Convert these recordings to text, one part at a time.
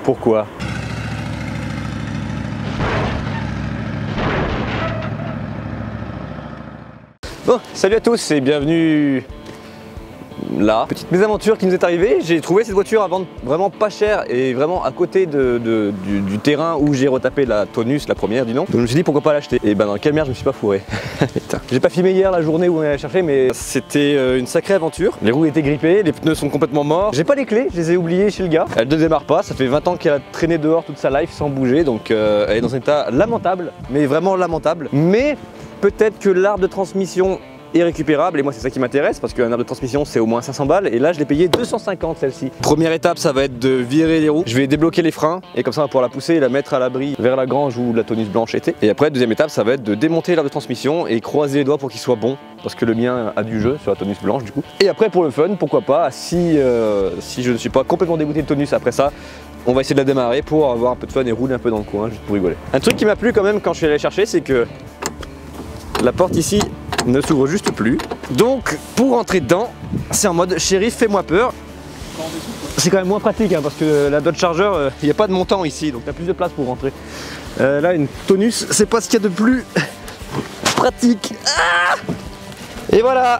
Pourquoi? Bon, salut à tous et bienvenue là. Petite mésaventure qui nous est arrivée, j'ai trouvé cette voiture à vendre vraiment pas cher et vraiment à côté du terrain où j'ai retapé la Tonus, la première du nom. Donc je me suis dit pourquoi pas l'acheter. Et ben dans quelle merde je me suis pas fourré. J'ai pas filmé hier la journée où on allait chercher, mais c'était une sacrée aventure. Les roues étaient grippées, les pneus sont complètement morts. J'ai pas les clés, je les ai oubliées chez le gars. Elle ne démarre pas, ça fait 20 ans qu'elle a traîné dehors toute sa life sans bouger, donc elle est dans un état lamentable, mais vraiment lamentable. Mais peut-être que l'arbre de transmission est récupérable et moi c'est ça qui m'intéresse parce qu'un arbre de transmission c'est au moins 500 balles et là je l'ai payé 250 celle-ci. Première étape ça va être de virer les roues, je vais débloquer les freins et comme ça on va pouvoir la pousser et la mettre à l'abri vers la grange où la Tonus blanche était. Et après deuxième étape ça va être de démonter l'arbre de transmission et croiser les doigts pour qu'il soit bon parce que le mien a du jeu sur la Tonus blanche du coup. Et après pour le fun pourquoi pas si je ne suis pas complètement dégoûté de Tonus après ça, on va essayer de la démarrer pour avoir un peu de fun et rouler un peu dans le coin juste pour rigoler. Un truc qui m'a plu quand même quand je suis allé chercher c'est que la porte ici ne s'ouvre juste plus. Donc pour rentrer dedans, c'est en mode shérif fais-moi peur. C'est quand même moins pratique hein, parce que la Dodge Charger, il n'y a pas de montant ici, donc tu as plus de place pour rentrer. Là une Tonus, c'est pas ce qu'il y a de plus pratique. Ah et voilà.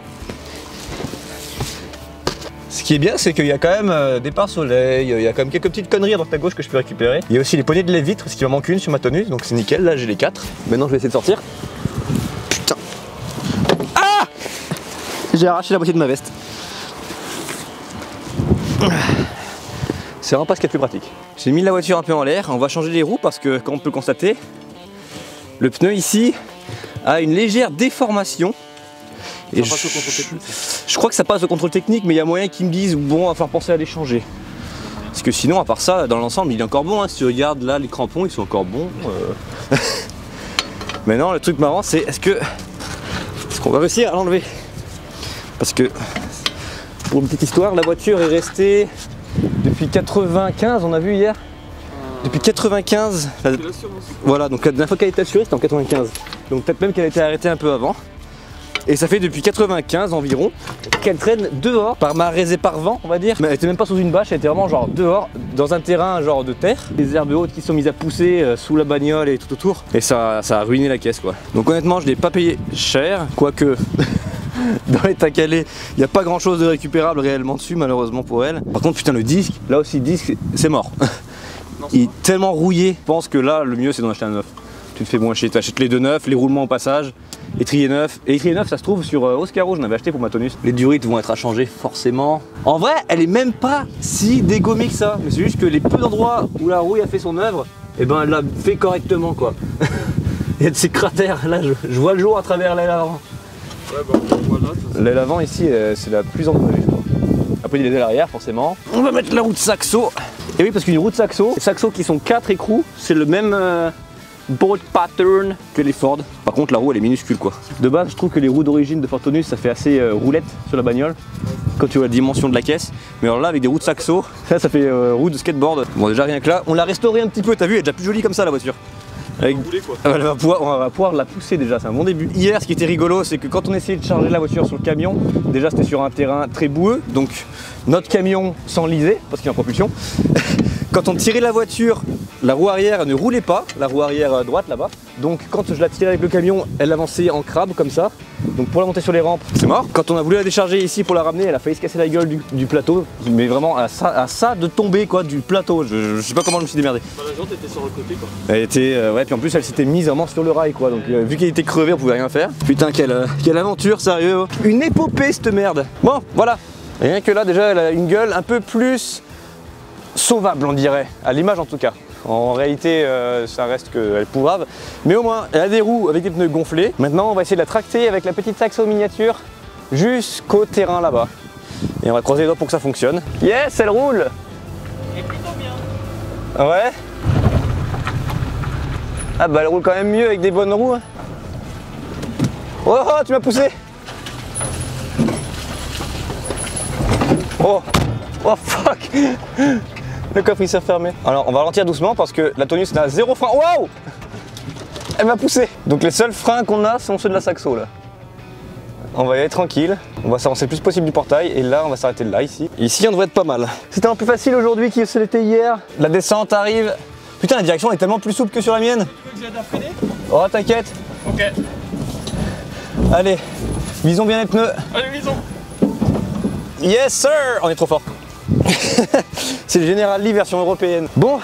Ce qui est bien, c'est qu'il y a quand même des pare-soleil, il y a quand même quelques petites conneries à droite à gauche que je peux récupérer. Il y a aussi les poignées de lèvres vitres, parce qu'il en manque une sur ma Tonus, donc c'est nickel, là j'ai les 4. Maintenant je vais essayer de sortir. J'ai arraché la moitié de ma veste. C'est vraiment pas ce qu'il y a de plus pratique. J'ai mis la voiture un peu en l'air, on va changer les roues parce que comme on peut le constater, le pneu ici a une légère déformation. Et je crois que ça passe au contrôle technique, mais il y a moyen qu'ils me disent bon, on va falloir penser à les changer. Parce que sinon, à part ça, dans l'ensemble, il est encore bon. Hein. Si tu regardes là, les crampons, ils sont encore bons. Mais non, le truc marrant, c'est est-ce qu'on va réussir à l'enlever? Parce que, pour une petite histoire, la voiture est restée depuis 95, on a vu hier. Depuis 95, voilà, donc la dernière fois qu'elle a été assurée, c'était en 95. Donc peut-être même qu'elle a été arrêtée un peu avant. Et ça fait depuis 95 environ qu'elle traîne dehors, par marées et par vent, on va dire. Mais elle était même pas sous une bâche, elle était vraiment genre dehors, dans un terrain genre de terre. Des herbes hautes qui sont mises à pousser sous la bagnole et tout autour. Et ça a ruiné la caisse quoi. Donc honnêtement, je l'ai pas payé cher, quoique... Dans l'état qu'elle est, il n'y a pas grand chose de récupérable réellement dessus malheureusement pour elle. Par contre putain le disque, là aussi le disque c'est mort. Il est tellement rouillé, je pense que là le mieux c'est d'en acheter un neuf. Tu te fais moins chier, tu achètes les deux neufs, les roulements au passage, étrier neuf. Et étrier neuf ça se trouve sur Oscaro, j'en avais acheté pour ma Tonus. Les durites vont être à changer forcément. En vrai elle est même pas si dégommée que ça. Mais c'est juste que les peu d'endroits où la rouille a fait son œuvre, et ben elle l'a fait correctement quoi. Il y a de ces cratères, là je vois le jour à travers l'aile avant. Ouais, bah, voilà, l'aile avant ici c'est la plus endommagée je crois. Après il y a les ailes arrière forcément. On va mettre la roue de Saxo. Et oui parce qu'une roue de Saxo, les Saxo qui sont 4 écrous, c'est le même bolt pattern que les Ford. Par contre la roue elle est minuscule quoi. De base je trouve que les roues d'origine de Ford Tonus ça fait assez roulette sur la bagnole. Quand tu vois la dimension de la caisse. Mais alors là avec des roues de Saxo, ça fait roue de skateboard. Bon déjà rien que là, on l'a restauré un petit peu, t'as vu elle est déjà plus jolie comme ça la voiture. Avec... on va pouvoir la pousser déjà, c'est un bon début. Hier ce qui était rigolo c'est que quand on essayait de charger la voiture sur le camion, déjà c'était sur un terrain très boueux, donc notre camion s'enlisait parce qu'il est en propulsion. Quand on tirait la voiture, la roue arrière ne roulait pas, la roue arrière droite là-bas. Donc quand je la tirais avec le camion, elle avançait en crabe comme ça. Donc pour la monter sur les rampes, c'est mort. Quand on a voulu la décharger ici pour la ramener, elle a failli se casser la gueule du plateau. Mais vraiment à ça de tomber quoi du plateau. Je sais pas comment je me suis démerdé. Bah, la jante était sur le côté quoi. Elle était ouais puis en plus elle s'était mise vraiment sur le rail quoi. Donc vu qu'elle était crevée on pouvait rien faire. Putain quelle aventure sérieux. Une épopée cette merde. Bon voilà. Rien que là déjà elle a une gueule un peu plus sauvable on dirait, à l'image en tout cas. En réalité ça reste qu'elle pourrave, mais au moins elle a des roues avec des pneus gonflés. Maintenant on va essayer de la tracter avec la petite Saxo miniature jusqu'au terrain là-bas. Et on va croiser les doigts pour que ça fonctionne. Yes, elle roule. Et plutôt bien. Ouais. Ah bah elle roule quand même mieux avec des bonnes roues. Oh, oh tu m'as poussé. Oh, oh fuck. Le coffre il s'est fermé. Alors on va ralentir doucement parce que la Tonus n'a zéro frein. Waouh! Elle m'a poussé. Donc les seuls freins qu'on a sont ceux de la Saxo là. on va y aller tranquille, on va s'avancer le plus possible du portail et là on va s'arrêter là ici. Ici on devrait être pas mal. C'était un peu plus facile aujourd'hui que ce l'était hier. La descente arrive. Putain la direction est tellement plus souple que sur la mienne. Tu veux que j'aide à freiner? Oh t'inquiète. Ok. Allez, visons bien les pneus. Allez, visons. Yes sir. On est trop fort. C'est le General Lee version européenne. Bon,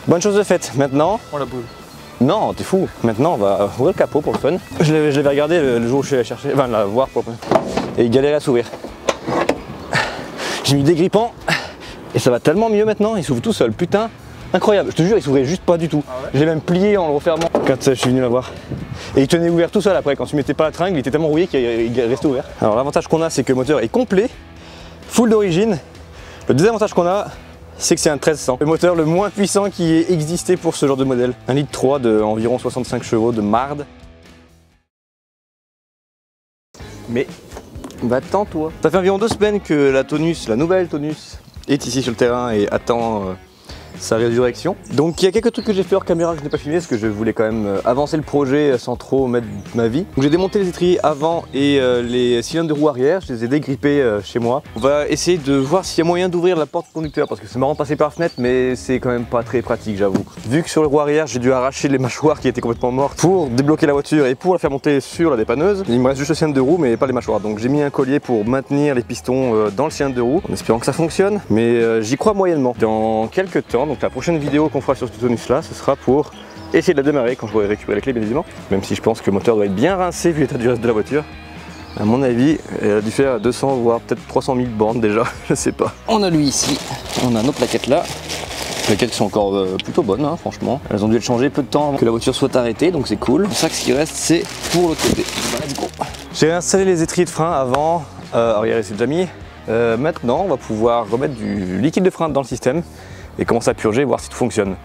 bonne chose de faite. Maintenant... On la boule. Non, t'es fou. Maintenant, on va ouvrir le capot pour le fun. Je l'avais regardé le jour où je suis allé chercher, enfin la voir pour le fun. Et il galérait à s'ouvrir. J'ai mis des grippants et ça va tellement mieux maintenant. Il s'ouvre tout seul. Putain, incroyable. Je te jure, il s'ouvrait juste pas du tout. Ah ouais. Je l'ai même plié en le refermant quand je suis venu la voir. Et il tenait ouvert tout seul après. Quand tu mettais pas la tringle, il était tellement rouillé qu'il restait ouvert. Alors l'avantage qu'on a, c'est que le moteur est complet, full d'origine. Le désavantage qu'on a, c'est que c'est un 1300. Le moteur le moins puissant qui ait existé pour ce genre de modèle. 1,3 litre de environ 65 chevaux de marde. Mais, va-t'en toi. Ça fait environ 2 semaines que la Tonus, la nouvelle Tonus, est ici sur le terrain et attend sa résurrection. Donc il y a quelques trucs que j'ai fait hors caméra que je n'ai pas filmé parce que je voulais quand même avancer le projet sans trop mettre ma vie. Donc j'ai démonté les étriers avant et les cylindres de roue arrière, je les ai dégrippés chez moi. On va essayer de voir s'il y a moyen d'ouvrir la porte conducteur parce que c'est marrant de passer par la fenêtre mais c'est quand même pas très pratique j'avoue. Vu que sur le roue arrière j'ai dû arracher les mâchoires qui étaient complètement mortes pour débloquer la voiture et pour la faire monter sur la dépanneuse, il me reste juste le cylindre de roue mais pas les mâchoires. Donc j'ai mis un collier pour maintenir les pistons dans le cylindre de roue en espérant que ça fonctionne mais j'y crois moyennement. Dans quelques temps, donc la prochaine vidéo qu'on fera sur cette Tonus là, ce sera pour essayer de la démarrer quand je vais récupérer les clés bien évidemment. Même si je pense que le moteur doit être bien rincé vu l'état du reste de la voiture. À mon avis, elle a dû faire 200 voire peut-être 300 000 bornes déjà, je sais pas. On a lui ici, on a nos plaquettes là. Les plaquettes sont encore plutôt bonnes hein, franchement. Elles ont dû être changées peu de temps avant que la voiture soit arrêtée donc c'est cool. C'est ça que ce qui reste c'est pour l'autre côté. Let's go. J'ai installé les étriers de frein avant, arrière c'est déjà mis. Maintenant on va pouvoir remettre du liquide de frein dans le système et commencer à purger, voir si tout fonctionne.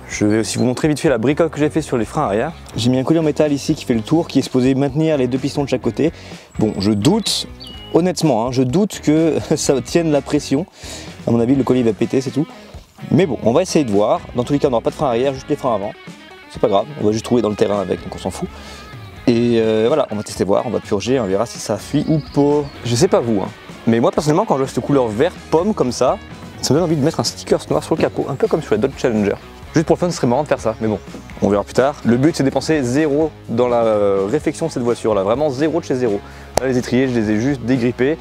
Je vais aussi vous montrer vite fait la bricole que j'ai fait sur les freins arrière. J'ai mis un collier en métal ici qui fait le tour, qui est supposé maintenir les 2 pistons de chaque côté. Bon, je doute, honnêtement, hein, je doute que ça tienne la pression. À mon avis, le collier va péter, c'est tout. Mais bon, on va essayer de voir. Dans tous les cas, on n'aura pas de frein arrière, juste les freins avant. C'est pas grave, on va juste trouver dans le terrain avec, donc on s'en fout. Et voilà, on va tester voir, on va purger, on verra si ça fuit ou pas. Je sais pas vous, hein, mais moi personnellement, quand je vois cette couleur verte pomme comme ça me donne envie de mettre un sticker noir sur le capot, un peu comme sur la Dodge Challenger. Juste pour le fun, ce serait marrant de faire ça, mais bon, on verra plus tard. Le but, c'est de dépenser 0 dans la réfection de cette voiture là, vraiment 0 de chez 0. Là, les étriers, je les ai juste dégrippés.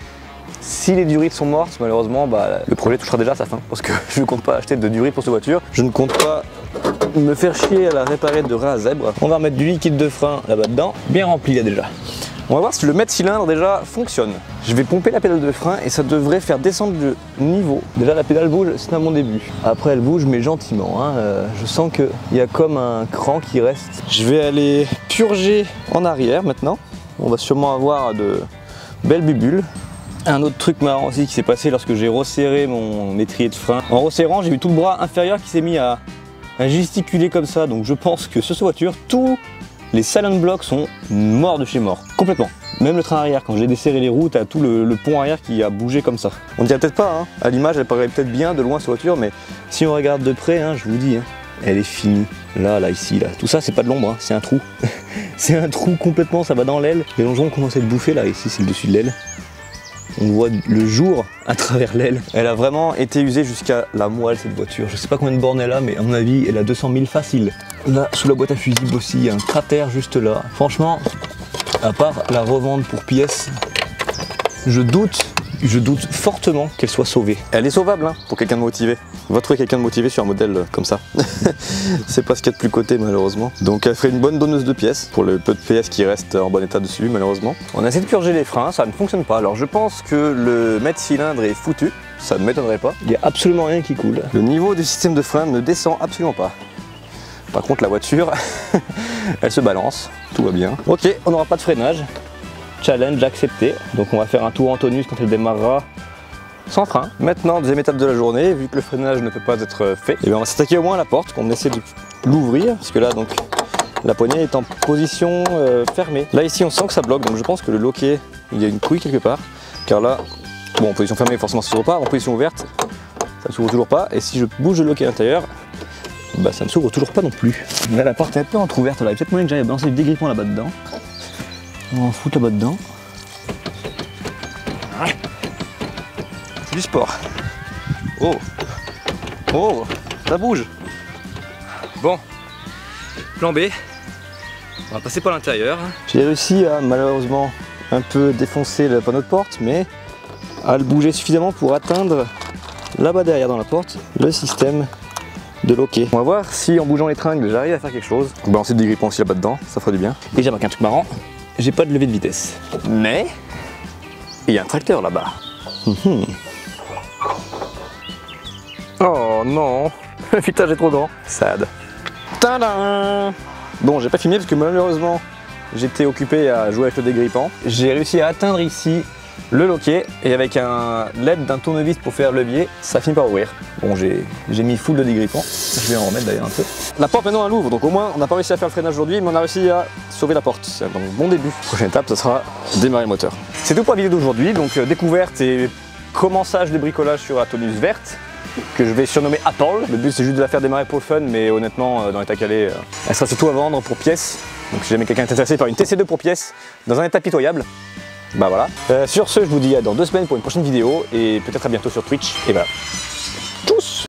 Si les durites sont mortes, malheureusement, bah, le projet touchera déjà à sa fin, parce que je ne compte pas acheter de durite pour cette voiture. Je ne compte pas me faire chier à la réparer de ras à zèbre. On va remettre du liquide de frein là-bas dedans, bien rempli là déjà. On va voir si le mètre cylindre déjà fonctionne. Je vais pomper la pédale de frein et ça devrait faire descendre le niveau. Déjà la pédale bouge, c'est à mon début. Après elle bouge mais gentiment. Hein. Je sens qu'il y a comme un cran qui reste. Je vais aller purger en arrière maintenant. On va sûrement avoir de belles bubules. Un autre truc marrant aussi qui s'est passé lorsque j'ai resserré mon étrier de frein. En resserrant, j'ai vu tout le bras inférieur qui s'est mis à gesticuler comme ça. Donc je pense que sur cette voiture, tous les silent blocks sont morts de chez mort, complètement. Même le train arrière, quand j'ai desserré les roues, t'as tout le pont arrière qui a bougé comme ça. On dirait peut-être pas, hein. À l'image elle paraît peut-être bien de loin cette voiture, mais si on regarde de près, hein, je vous dis, hein, elle est finie. Là, ici, là. Tout ça c'est pas de l'ombre, hein, c'est un trou. C'est un trou complètement, ça va dans l'aile. Les longerons commencent à être bouffés là, ici c'est le dessus de l'aile. On voit le jour à travers l'aile. Elle a vraiment été usée jusqu'à la moelle cette voiture. Je sais pas combien de bornes elle a, mais à mon avis elle a 200 000 facile. Là, sous la boîte à fusible aussi, il y a un cratère juste là. Franchement, à part la revendre pour pièces, je doute fortement qu'elle soit sauvée. Elle est sauvable hein, pour quelqu'un de motivé. On va trouver quelqu'un de motivé sur un modèle comme ça. C'est pas ce qu'il y a de plus coté malheureusement. Donc elle ferait une bonne donneuse de pièces pour le peu de pièces qui restent en bon état dessus malheureusement. On a essayé de purger les freins, ça ne fonctionne pas. Alors je pense que le mètre cylindre est foutu, ça ne m'étonnerait pas. Il n'y a absolument rien qui coule. Le niveau du système de frein ne descend absolument pas. Par contre la voiture, elle se balance, tout va bien. Ok, on n'aura pas de freinage. Challenge accepté. Donc on va faire un tour en Tonus quand elle démarrera sans frein. Maintenant, deuxième étape de la journée, vu que le freinage ne peut pas être fait, et bien on va s'attaquer au moins à la porte, qu'on essaie de l'ouvrir, parce que là donc la poignée est en position fermée. Là ici on sent que ça bloque, donc je pense que le loquet, il y a une couille quelque part, car là, bon en position fermée forcément ça s'ouvre pas, en position ouverte, ça ne s'ouvre toujours pas, et si je bouge le loquet à l'intérieur, bah ça ne s'ouvre toujours pas non plus. Là la porte est un peu entrouverte, là il y a peut-être moyen que j'aille balancer le dégrippant là-bas dedans. On va en foutre là-bas dedans. C'est du sport. Oh. Oh, ça bouge. Bon, plan B. On va passer par l'intérieur. J'ai réussi à malheureusement un peu défoncer le panneau de porte, mais à le bouger suffisamment pour atteindre là-bas derrière dans la porte le système de loquet. On va voir si en bougeant les tringles j'arrive à faire quelque chose. On va balancer des grippons aussi là-bas dedans, ça fera du bien. Et j'ai remarqué un truc marrant, j'ai pas de levée de vitesse. Mais il y a un tracteur là-bas. Oh non, le filetage est trop grand. Sad. Tadam! Bon, j'ai pas filmé parce que malheureusement j'étais occupé à jouer avec le dégrippant. J'ai réussi à atteindre ici le loquet et avec l'aide d'un tournevis pour faire levier, ça finit par ouvrir. Bon, j'ai mis full de dégrippant. Je vais en remettre d'ailleurs un peu. La porte maintenant elle ouvre, donc au moins on n'a pas réussi à faire le freinage aujourd'hui, mais on a réussi à sauver la porte. C'est donc bon début. Prochaine étape, ce sera démarrer le moteur. C'est tout pour la vidéo d'aujourd'hui, donc découverte et commençage de bricolage sur la tonus verte, que je vais surnommer Apple. Le but c'est juste de la faire démarrer pour le fun, mais honnêtement dans l'état calé, elle sera surtout à vendre pour pièces. Donc si jamais quelqu'un est intéressé par une TC2 pour pièces, dans un état pitoyable, bah voilà. Sur ce, je vous dis à dans 2 semaines pour une prochaine vidéo, et peut-être à bientôt sur Twitch, et voilà. Tchuss!